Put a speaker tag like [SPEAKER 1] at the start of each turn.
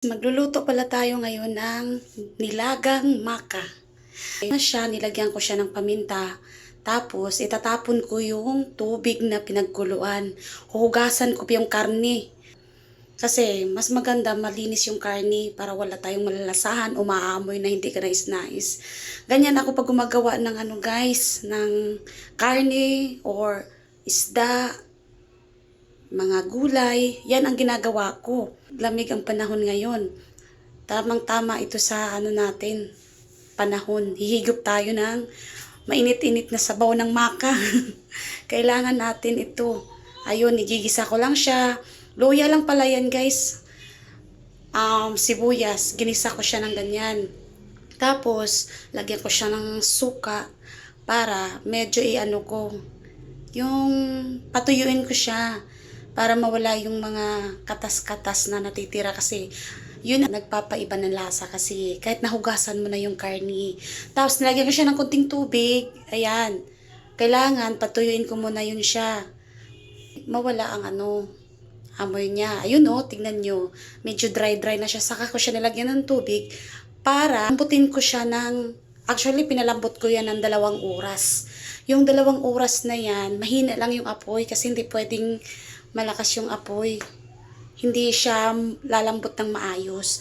[SPEAKER 1] Magluluto pala tayo ngayon ng nilagang maka. Nilagyan ko siya ng paminta. Tapos, itatapon ko yung tubig na pinagkuluan. Huhugasan ko pa yung karne. Kasi, mas maganda malinis yung karne para wala tayong malalasahan o maaamoy na hindi ka nais-nais. Ganyan ako pag gumagawa ng ng karne or isda, mga gulay, yan ang ginagawa ko. Lamig ang panahon ngayon. Tamang-tama ito sa natin, panahon. Hihigop tayo ng mainit-init na sabaw ng maka. Kailangan natin ito. Ayun, igigisa ko lang siya. Luya lang pala yan, guys. Sibuyas, ginisa ko siya ng ganyan. Tapos, lagyan ko siya ng suka para medyo yung patuyuin ko siya para mawala yung mga katas-katas na natitira kasi yun ang nagpapaiba ng lasa kasi kahit nahugasan mo na yung karni. Tapos nilagyan ko siya ng konting tubig. Ayan. Kailangan patuyuin ko muna yun siya. Mawala ang amoy niya. Ayun tignan nyo. Medyo dry-dry na siya. Saka ko siya nilagyan ng tubig para lambutin ko siya actually pinalambot ko yan ng 2 oras. Yung 2 oras na yan, mahina lang yung apoy kasi hindi pwedeng malakas yung apoy. Hindi siya lalambot ng maayos.